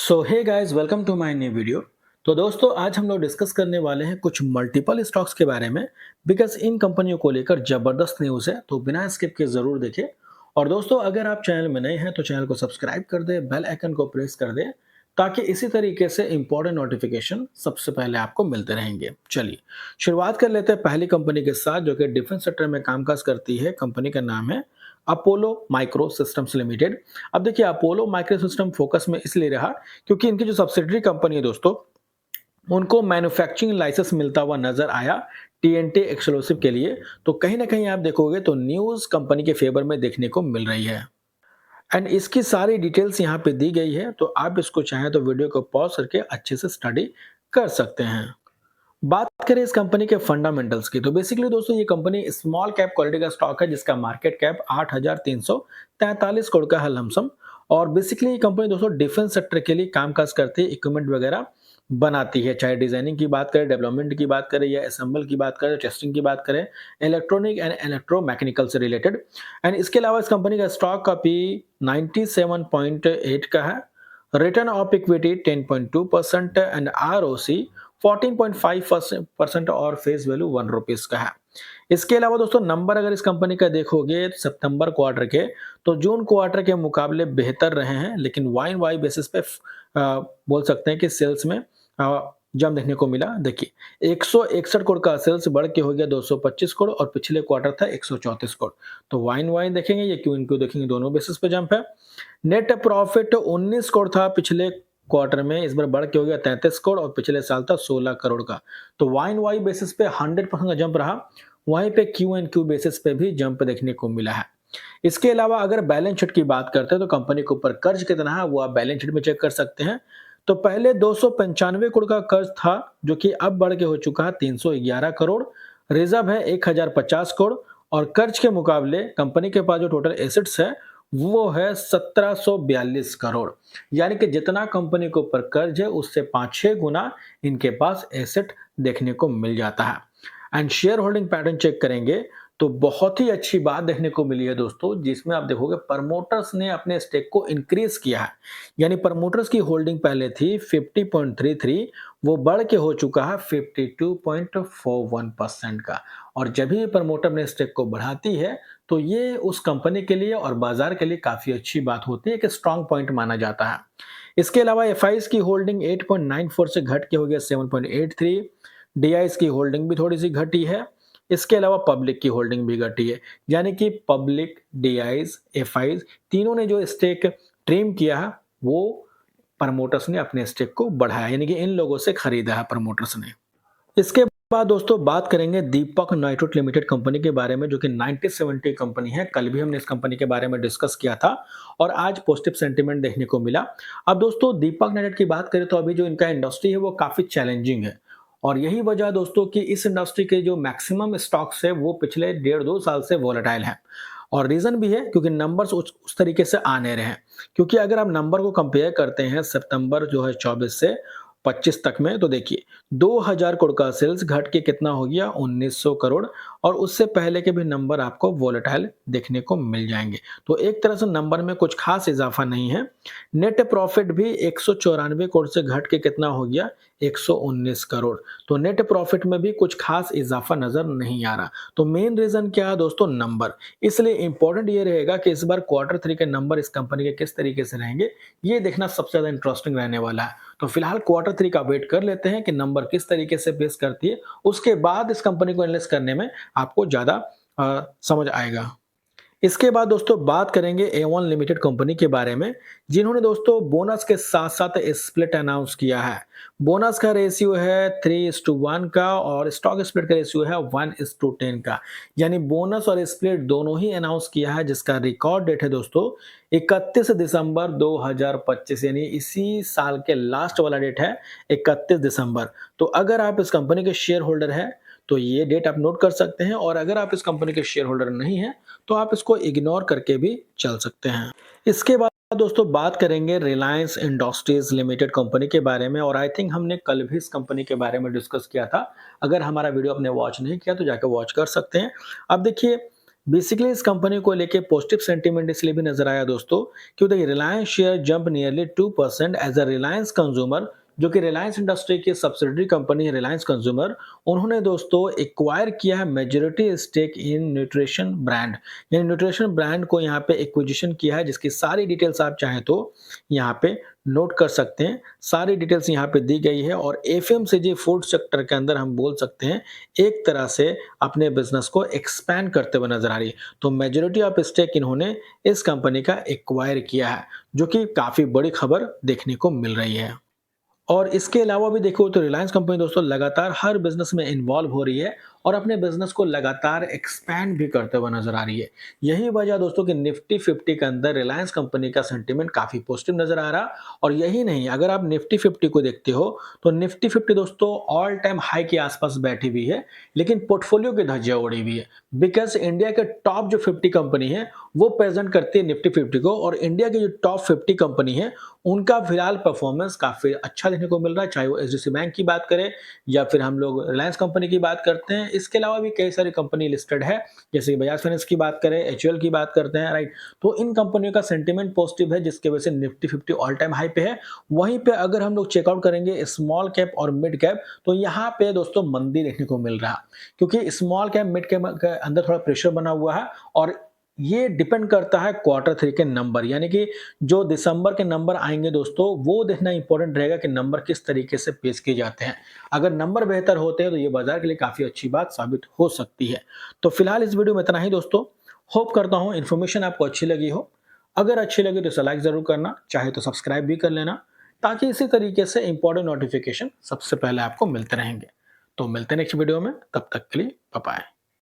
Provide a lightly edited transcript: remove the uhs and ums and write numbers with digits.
So hey guys, welcome to my new video. तो दोस्तों, आज हम लोग डिस्कस करने वाले हैं कुछ मल्टीपल स्टॉक्स के बारे में। बिकॉज इन कंपनियों को लेकर जबरदस्त न्यूज़ है, तो बिना स्किप के ज़रूर देखें। और दोस्तों, अगर आप चैनल में नए हैं तो चैनल को सब्सक्राइब कर दें, बेल आइकन को प्रेस कर दें, ताकि इसी तरीके से इंपॉर्टेंट नोटिफिकेशन सबसे पहले आपको मिलते रहेंगे। चलिए शुरुआत कर लेते हैं पहली कंपनी के साथ, जो कि डिफेंस सेक्टर में कामकाज करती है। कंपनी का नाम है अपोलो माइक्रो सिस्टम्स लिमिटेड। अब देखिए, अपोलो माइक्रो सिस्टम फोकस में इसलिए रहा क्योंकि इनकी जो सब्सिडरी कंपनी है दोस्तों, उनको मैन्युफैक्चरिंग लाइसेंस मिलता हुआ नजर आया टीएनटी एक्सक्लूसिव के लिए। तो कहीं ना कहीं आप देखोगे तो न्यूज़ कंपनी के फेवर में देखने को मिल रही है। एंड इसकी सारी डिटेल्स यहाँ पे दी गई है, तो आप इसको चाहें तो वीडियो को पॉज करके अच्छे से स्टडी कर सकते हैं। बात करें इस कंपनी के फंडामेंटल्स की, तो बेसिकली दोस्तों ये कंपनी स्मॉल कैप क्वालिटी का स्टॉक है, जिसका मार्केट कैप 8,343 करोड़ का है लमसम। और बेसिकली ये कंपनी दोस्तों डिफेंस सेक्टर के लिए कामकाज करती है, इक्विपमेंट वगैरह बनाती है। चाहे डिजाइनिंग की बात करें, डेवलपमेंट की बात करें, या असेंबल की बात करें, टेस्टिंग की बात करें, इलेक्ट्रॉनिक एंड इलेक्ट्रोमैकेनिकल से रिलेटेड। एंड इसके अलावा इस कंपनी का स्टॉक का पी 97.8 का है, return of equity 10.2% and ROC 14.5% और फेस वैल्यू ₹1 का है। इसके अलावा दोस्तों, नंबर अगर इस कंपनी का देखोगे सितंबर क्वार्टर के, तो जून क्वार्टर के मुकाबले बेहतर रहे हैं, लेकिन वाई वाई बेसिस पे बोल सकते हैं कि सेल्स में जम देखने को मिला। देखिए 161 करोड़ का सेल्स बढ़ के हो गया 225 करोड़, और पिछले क्वार्टर था 134 करोड़। तो वाइन वाइन देखेंगे, ये क्यों इनको देखेंगे, दोनों बेसिस पे जंप है। नेट प्रॉफिट 19 करोड़ था पिछले क्वार्टर में, इस बार बढ़ के हो गया 33 करोड़, और पिछले साल था 16 करोड़ का। तो वाइन वाई बेसिस पे 100% का जंप रहा। वहीं पे क्यू एंड क्यू बेसिस पे भी जंप देखने को मिला है। इसके अलावा अगर बैलेंस शीट की बात करते हैं, तो कंपनी के ऊपर कर्ज कितना है वो आप बैलेंस शीट में चेक कर सकते हैं। तो पहले 295 करोड़ का कर्ज था, जो कि अब बढ़ के हो चुका है 311 करोड़। रिजर्व है 1050 करोड़, और कर्ज के मुकाबले कंपनी के पास जो टोटल एसेट्स है वो है 1742 करोड़। यानी कि जितना कंपनी के ऊपर कर्ज है, उससे 5-6 गुना इनके पास एसेट देखने को मिल जाता है। And share holding pattern check करेंगे तो बहुत ही अच्छी बात देखने को मिली है दोस्तों, जिसमें आप देखोगे प्रमोटर्स ने अपने स्टेक को इंक्रीज किया है। यानी प्रमोटर्स की होल्डिंग पहले थी 50.33, वो बढ़ के हो चुका है 52.41% का। और जब भी प्रमोटर ने स्टेक को बढ़ाती है, तो ये उस कंपनी के लिए और बाजार के लिए काफी अच्छी बात होती है, कि स्ट्रॉन्ग पॉइंट माना जाता है। इसके अलावा एफआईज की होल्डिंग 8.94 से घट के हो गया 7.83। डीआईज की होल्डिंग भी थोड़ी सी घटी है। इसके अलावा पब्लिक की होल्डिंग भी घटी है। यानी कि पब्लिक, डीआईज, एफआईज तीनों ने जो स्टेक ट्रिम किया है, वो प्रमोटर्स ने अपने स्टेक को बढ़ाया, यानी कि इन लोगों से खरीदा है प्रमोटर्स ने। इसके बाद दोस्तों बात करेंगे दीपक नाइट्रोट लिमिटेड कंपनी के बारे में, जो कि 90/70 कंपनी है। कल भी हमने इस कंपनी के बारे में डिस्कस किया था, और आज पॉजिटिव सेंटीमेंट देखने को मिला। अब दोस्तों, दीपक नाइट्रोट की बात करें तो अभी जो इनका इंडस्ट्री है वो काफी चैलेंजिंग है। और यही वजह है दोस्तों कि इस इंडस्ट्री के जो मैक्सिमम स्टॉक्स है वो पिछले 1.5-2 साल से वोलेटाइल है। और रीजन भी है क्योंकि नंबर्स उस तरीके से आ नहीं रहे हैं। क्योंकि अगर आप नंबर को कंपेयर करते हैं सितंबर जो है 24 से 25 तक में, तो देखिए 2000 करोड़ का सेल्स घट के कितना हो गया 1900 करोड़, और उससे पहले के भी नंबर आपको वोलेटाइल देखने को मिल जाएंगे। तो एक तरह से नंबर में कुछ खास इजाफा नहीं है। नेट प्रॉफिट भी 194 करोड़ से घट के कितना हो गया 119 करोड़। तो नेट प्रॉफिट में भी कुछ खास इजाफा नजर नहीं आ रहा। तो मेन रीजन क्या है दोस्तों, नंबर। इसलिए इंपॉर्टेंट ये रहेगा कि इस बार Q3 के नंबर इस कंपनी के किस तरीके से रहेंगे, ये देखना सबसे ज्यादा इंटरेस्टिंग रहने वाला है। तो फिलहाल Q3 का वेट कर लेते हैं कि नंबर किस तरीके से पेश करती है। उसके बाद इस कंपनी को एनालिसिस करने में आपको ज्यादा समझ आएगा। इसके बाद दोस्तों बात करेंगे A1 लिमिटेड कंपनी के बारे में, जिन्होंने दोस्तों बोनस के साथ साथ स्प्लिट अनाउंस किया है। बोनस का रेशियो है 3:1 का, और स्टॉक स्प्लिट का रेशियो है 1:10 का। यानी बोनस और स्प्लिट दोनों ही अनाउंस किया है, जिसका रिकॉर्ड डेट है दोस्तों 31 दिसंबर 2025, यानी इसी साल के लास्ट वाला डेट है 31 दिसंबर। तो अगर आप इस कंपनी के शेयर होल्डर हैं तो ये डेट आप नोट कर सकते हैं, और अगर आप इस कंपनी के शेयर होल्डर नहीं हैं तो आप इसको इग्नोर करके भी चल सकते हैं। इसके बाद दोस्तों बात करेंगे रिलायंस इंडस्ट्रीज लिमिटेड कंपनी के बारे में, और आई थिंक हमने कल भी इस कंपनी के बारे में डिस्कस किया था। अगर हमारा वीडियो आपने वॉच नहीं किया तो जाकर वॉच कर सकते हैं। अब देखिए, बेसिकली इस कंपनी को लेके पॉजिटिव सेंटीमेंट इसलिए भी नजर आया दोस्तों, क्योंकि देखिए Reliance share jump nearly 2% as a Reliance consumer, जो कि रिलायंस इंडस्ट्री की सब्सिडरी कंपनी है रिलायंस कंज्यूमर, उन्होंने दोस्तों एक्वायर किया है majority stake in nutrition brand, यानी न्यूट्रिशन ब्रांड को यहाँ पे एक्विजिशन किया है, जिसकी सारी डिटेल्स आप चाहें तो यहाँ पे नोट कर सकते हैं। सारी डिटेल्स यहाँ पे दी गई है और एफएमसीजी फूड सेक्टर के अंदर हम बोल सकते हैं एक तरह से अपने बिजनेस को एक्सपैंड करते हुए नजर आ रही है। तो मेजॉरिटी ऑफ स्टेक इन्होंने इस कंपनी का एक्वायर किया है, जो कि काफी बड़ी खबर देखने को मिल रही है। और इसके अलावा भी देखो तो रिलायंस कंपनी दोस्तों लगातार हर बिजनेस में इन्वॉल्व हो रही है और अपने बिजनेस को लगातार एक्सपैंड भी करते हुए नजर आ रही है। यही वजह दोस्तों कि निफ्टी 50 के अंदर रिलायंस कंपनी का सेंटीमेंट काफी पॉजिटिव नजर आ रहा। और यही नहीं, अगर आप निफ्टी 50 को देखते हो तो निफ्टी 50 दोस्तों ऑल टाइम हाई के आसपास बैठी हुई है, लेकिन पोर्टफोलियो की धज्जियां उड़ी हुई है। बिकॉज इंडिया के टॉप जो 50 कंपनी है वो प्रेजेंट करती है निफ्टी 50 को, और इंडिया की जो टॉप 50 कंपनी है उनका फिलहाल परफॉर्मेंस काफी अच्छा देखने को मिल रहा है, चाहे वो एचडीएफसी बैंक की बात करें या फिर हम लोग रिलायंस कंपनी की बात करते हैं। इसके अलावा भी कई सारी कंपनी लिस्टेड है, जैसे बजाज फाइनेंस की बात करें, एचयूएल की बात करते हैं, राइट। तो इन कंपनियों का सेंटीमेंट पॉजिटिव है, जिसकी वजह से निफ्टी 50 ऑल टाइम हाई पे है। वहीं पे अगर हम लोग चेकआउट करेंगे स्मॉल कैप और मिड कैप, तो यहाँ पे दोस्तों मंदी देखने को मिल रहा है, क्योंकि स्मॉल कैप मिड कैप के अंदर थोड़ा प्रेशर बना हुआ है। और ये डिपेंड करता है क्वार्टर 3 के नंबर, यानी कि जो दिसंबर के नंबर आएंगे दोस्तों, वो देखना इंपॉर्टेंट रहेगा कि नंबर किस तरीके से पेश किए जाते हैं। अगर नंबर बेहतर होते हैं तो ये बाजार के लिए काफी अच्छी बात साबित हो सकती है। तो फिलहाल इस वीडियो में इतना ही दोस्तों। होप करता हूँ इन्फॉर्मेशन आपको अच्छी लगी हो। अगर अच्छी लगी तो इसे लाइक जरूर करना, चाहे तो सब्सक्राइब भी कर लेना, ताकि इसी तरीके से इंपॉर्टेंट नोटिफिकेशन सबसे पहले आपको मिलते रहेंगे। तो मिलते हैं नेक्स्ट वीडियो में, तब तक के लिए बाय बाय।